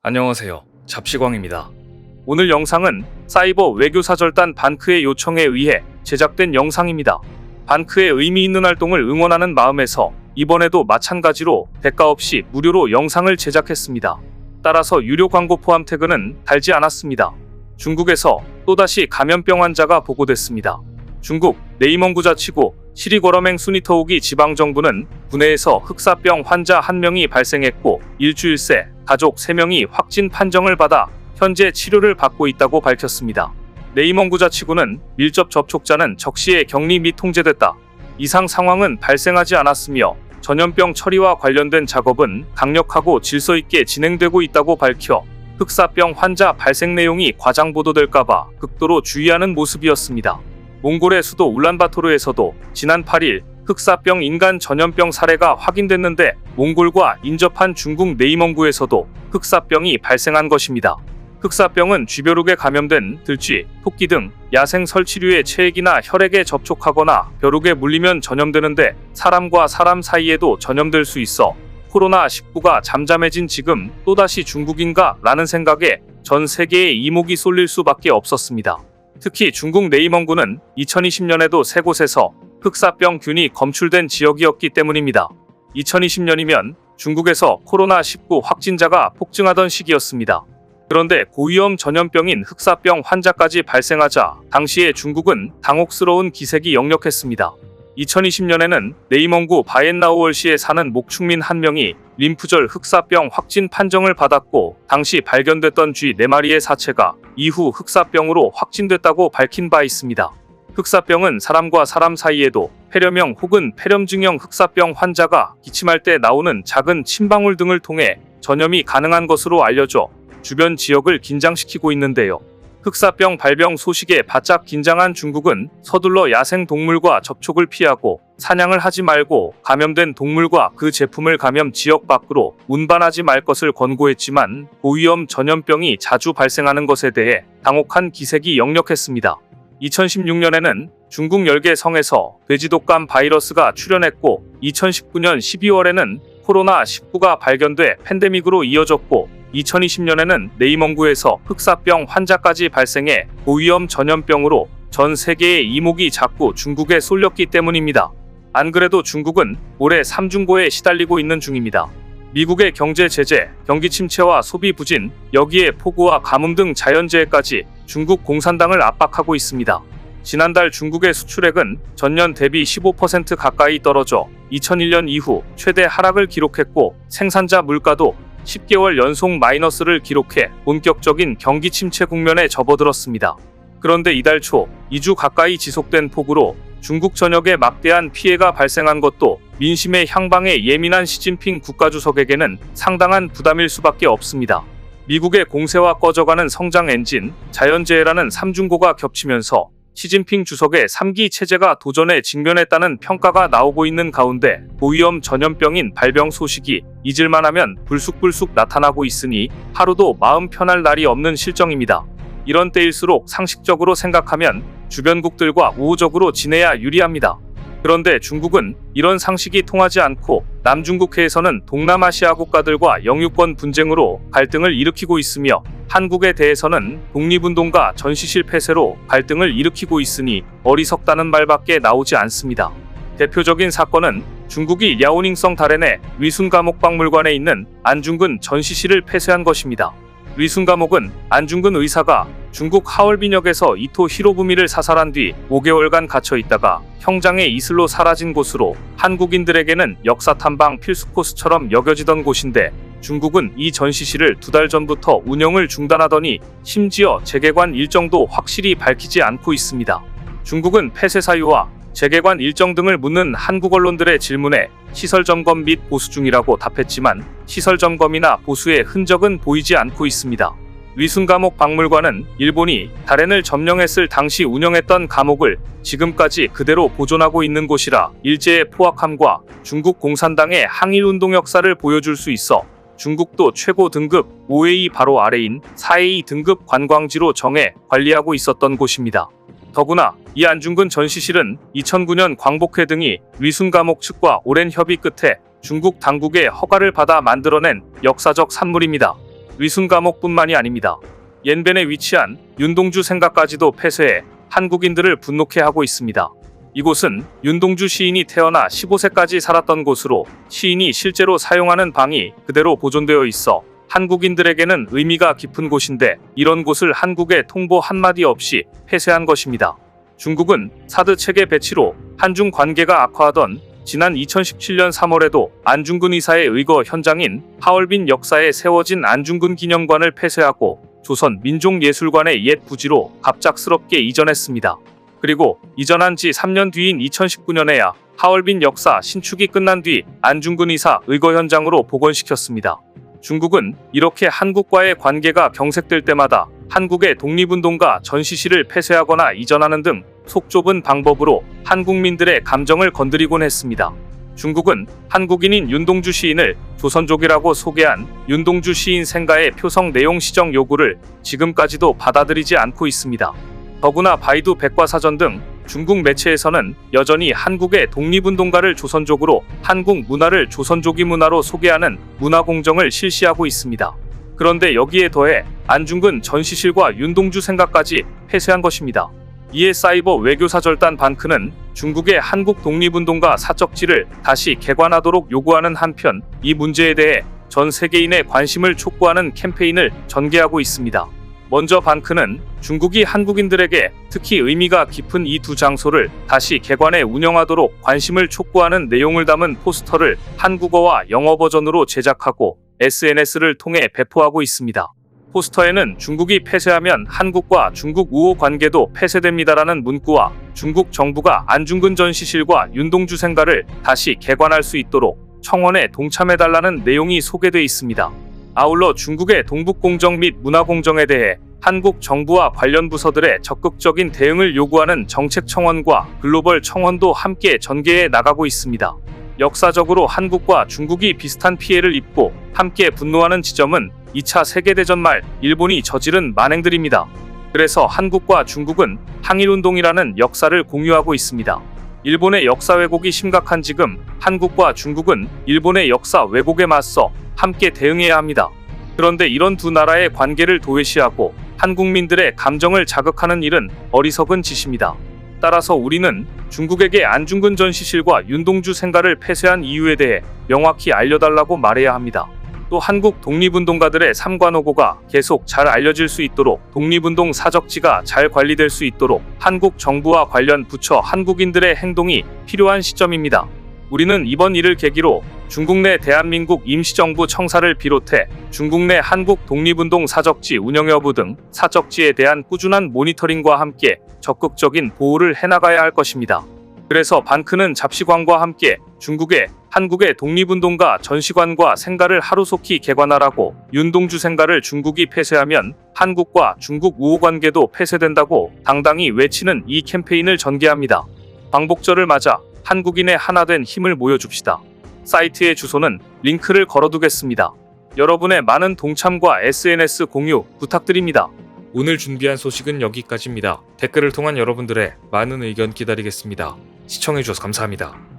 안녕하세요. 잡시광입니다. 오늘 영상은 사이버 외교사절단 반크의 요청에 의해 제작된 영상입니다. 반크의 의미 있는 활동을 응원하는 마음에서 이번에도 마찬가지로 대가 없이 무료로 영상을 제작했습니다. 따라서 유료 광고 포함 태그는 달지 않았습니다. 중국에서 또다시 감염병 환자가 보고됐습니다. 중국 네이멍구자치구 시리거러맹 수니터우기 지방정부는 국내에서 흑사병 환자 1명이 발생했고 일주일 새 가족 3명이 확진 판정을 받아 현재 치료를 받고 있다고 밝혔습니다. 네이멍구자치구는 밀접 접촉자는 적시에 격리 및 통제됐다. 이상 상황은 발생하지 않았으며 전염병 처리와 관련된 작업은 강력하고 질서 있게 진행되고 있다고 밝혀 흑사병 환자 발생 내용이 과장 보도될까봐 극도로 주의하는 모습이었습니다. 몽골의 수도 울란바토르에서도 지난 8일 흑사병 인간 전염병 사례가 확인됐는데 몽골과 인접한 중국 네이멍구에서도 흑사병이 발생한 것입니다. 흑사병은 쥐벼룩에 감염된 들쥐, 토끼 등 야생 설치류의 체액이나 혈액에 접촉하거나 벼룩에 물리면 전염되는데 사람과 사람 사이에도 전염될 수 있어 코로나19가 잠잠해진 지금 또다시 중국인가 라는 생각에 전 세계의 이목이 쏠릴 수밖에 없었습니다. 특히 중국 네이멍구는 2020년에도 3곳에서 흑사병 균이 검출된 지역이었기 때문입니다. 2020년이면 중국에서 코로나19 확진자가 폭증하던 시기였습니다. 그런데 고위험 전염병인 흑사병 환자까지 발생하자 당시에 중국은 당혹스러운 기색이 역력했습니다. 2020년에는 네이멍구 바옌나우얼시에 사는 목축민 1명이 림프절 흑사병 확진 판정을 받았고 당시 발견됐던 쥐 4마리의 사체가 이후 흑사병으로 확진됐다고 밝힌 바 있습니다. 흑사병은 사람과 사람 사이에도 폐렴형 혹은 폐렴증형 흑사병 환자가 기침할 때 나오는 작은 침방울 등을 통해 전염이 가능한 것으로 알려져 주변 지역을 긴장시키고 있는데요. 흑사병 발병 소식에 바짝 긴장한 중국은 서둘러 야생 동물과 접촉을 피하고 사냥을 하지 말고 감염된 동물과 그 제품을 감염 지역 밖으로 운반하지 말 것을 권고했지만 고위험 전염병이 자주 발생하는 것에 대해 당혹한 기색이 역력했습니다. 2016년에는 중국 10개 성에서 돼지독감 바이러스가 출현했고 2019년 12월에는 코로나19가 발견돼 팬데믹으로 이어졌고 2020년에는 네이멍구에서 흑사병 환자까지 발생해 고위험 전염병으로 전 세계의 이목이 자꾸 중국에 쏠렸기 때문입니다. 안 그래도 중국은 올해 3중고에 시달리고 있는 중입니다. 미국의 경제 제재, 경기 침체와 소비 부진, 여기에 폭우와 가뭄 등 자연재해까지 중국 공산당을 압박하고 있습니다. 지난달 중국의 수출액은 전년 대비 15% 가까이 떨어져 2001년 이후 최대 하락을 기록했고 생산자 물가도 10개월 연속 마이너스를 기록해 본격적인 경기 침체 국면에 접어들었습니다. 그런데 이달 초 2주 가까이 지속된 폭우로 중국 전역에 막대한 피해가 발생한 것도 민심의 향방에 예민한 시진핑 국가주석에게는 상당한 부담일 수밖에 없습니다. 미국의 공세와 꺼져가는 성장 엔진, 자연재해라는 3중고가 겹치면서 시진핑 주석의 3기 체제가 도전에 직면했다는 평가가 나오고 있는 가운데 고위험 전염병인 발병 소식이 잊을만하면 불쑥불쑥 나타나고 있으니 하루도 마음 편할 날이 없는 실정입니다. 이런 때일수록 상식적으로 생각하면 주변국들과 우호적으로 지내야 유리합니다. 그런데 중국은 이런 상식이 통하지 않고 남중국해에서는 동남아시아 국가들과 영유권 분쟁으로 갈등을 일으키고 있으며 한국에 대해서는 독립운동가 전시실 폐쇄로 갈등을 일으키고 있으니 어리석다는 말밖에 나오지 않습니다. 대표적인 사건은 중국이 랴오닝성 다롄의 위순감옥박물관에 있는 안중근 전시실을 폐쇄한 것입니다. 위순감옥은 안중근 의사가 중국 하얼빈역에서 이토 히로부미를 사살한 뒤 5개월간 갇혀 있다가 형장의 이슬로 사라진 곳으로 한국인들에게는 역사 탐방 필수 코스처럼 여겨지던 곳인데 중국은 이 전시실을 2달 전부터 운영을 중단하더니 심지어 재개관 일정도 확실히 밝히지 않고 있습니다. 중국은 폐쇄 사유와 재개관 일정 등을 묻는 한국 언론들의 질문에 시설 점검 및 보수 중이라고 답했지만 시설 점검이나 보수의 흔적은 보이지 않고 있습니다. 위순감옥 박물관은 일본이 다롄을 점령했을 당시 운영했던 감옥을 지금까지 그대로 보존하고 있는 곳이라 일제의 포악함과 중국 공산당의 항일운동 역사를 보여줄 수 있어 중국도 최고 등급 5A 바로 아래인 4A 등급 관광지로 정해 관리하고 있었던 곳입니다. 더구나 이 안중근 전시실은 2009년 광복회 등이 위순감옥 측과 오랜 협의 끝에 중국 당국의 허가를 받아 만들어낸 역사적 산물입니다. 위순 감옥뿐만이 아닙니다. 옌벤에 위치한 윤동주 생가까지도 폐쇄해 한국인들을 분노케 하고 있습니다. 이곳은 윤동주 시인이 태어나 15세까지 살았던 곳으로 시인이 실제로 사용하는 방이 그대로 보존되어 있어 한국인들에게는 의미가 깊은 곳인데 이런 곳을 한국에 통보 한마디 없이 폐쇄한 것입니다. 중국은 사드 체계 배치로 한중 관계가 악화하던 지난 2017년 3월에도 안중근 의사의 의거 현장인 하얼빈 역사에 세워진 안중근 기념관을 폐쇄하고 조선 민족예술관의 옛 부지로 갑작스럽게 이전했습니다. 그리고 이전한 지 3년 뒤인 2019년에야 하얼빈 역사 신축이 끝난 뒤 안중근 의사 의거 현장으로 복원시켰습니다. 중국은 이렇게 한국과의 관계가 경색될 때마다 한국의 독립운동가 전시실을 폐쇄하거나 이전하는 등 속 좁은 방법으로 한국민들의 감정을 건드리곤 했습니다. 중국은 한국인인 윤동주 시인을 조선족이라고 소개한 윤동주 시인 생가의 표성 내용 시정 요구를 지금까지도 받아들이지 않고 있습니다. 더구나 바이두 백과사전 등 중국 매체에서는 여전히 한국의 독립운동가를 조선족으로 한국 문화를 조선족이 문화로 소개하는 문화공정을 실시하고 있습니다. 그런데 여기에 더해 안중근 전시실과 윤동주 생가까지 폐쇄한 것입니다. 이에 사이버 외교사절단 반크는 중국의 한국 독립운동가 사적지를 다시 개관하도록 요구하는 한편 이 문제에 대해 전 세계인의 관심을 촉구하는 캠페인을 전개하고 있습니다. 먼저 반크는 중국이 한국인들에게 특히 의미가 깊은 이 두 장소를 다시 개관해 운영하도록 관심을 촉구하는 내용을 담은 포스터를 한국어와 영어 버전으로 제작하고 SNS를 통해 배포하고 있습니다. 포스터에는 중국이 폐쇄하면 한국과 중국 우호 관계도 폐쇄됩니다라는 문구와 중국 정부가 안중근 전시실과 윤동주 생가를 다시 개관할 수 있도록 청원에 동참해달라는 내용이 소개돼 있습니다. 아울러 중국의 동북공정 및 문화공정에 대해 한국 정부와 관련 부서들의 적극적인 대응을 요구하는 정책 청원과 글로벌 청원도 함께 전개해 나가고 있습니다. 역사적으로 한국과 중국이 비슷한 피해를 입고 함께 분노하는 지점은 2차 세계대전 말 일본이 저지른 만행들입니다. 그래서 한국과 중국은 항일운동이라는 역사를 공유하고 있습니다. 일본의 역사 왜곡이 심각한 지금 한국과 중국은 일본의 역사 왜곡에 맞서 함께 대응해야 합니다. 그런데 이런 두 나라의 관계를 도외시하고 한국민들의 감정을 자극하는 일은 어리석은 짓입니다. 따라서 우리는 중국에게 안중근 전시실과 윤동주 생가를 폐쇄한 이유에 대해 명확히 알려달라고 말해야 합니다. 또 한국 독립운동가들의 삼관오고가 계속 잘 알려질 수 있도록 독립운동 사적지가 잘 관리될 수 있도록 한국 정부와 관련 부처 한국인들의 행동이 필요한 시점입니다. 우리는 이번 일을 계기로 중국 내 대한민국 임시정부 청사를 비롯해 중국 내 한국 독립운동 사적지 운영 여부 등 사적지에 대한 꾸준한 모니터링과 함께 적극적인 보호를 해나가야 할 것입니다. 그래서 반크는 잡시관과 함께 중국의 한국의 독립운동가 전시관과 생가를 하루속히 개관하라고 윤동주 생가를 중국이 폐쇄하면 한국과 중국 우호관계도 폐쇄된다고 당당히 외치는 이 캠페인을 전개합니다. 광복절을 맞아 한국인의 하나된 힘을 모여줍시다. 사이트의 주소는 링크를 걸어두겠습니다. 여러분의 많은 동참과 SNS 공유 부탁드립니다. 오늘 준비한 소식은 여기까지입니다. 댓글을 통한 여러분들의 많은 의견 기다리겠습니다. 시청해주셔서 감사합니다.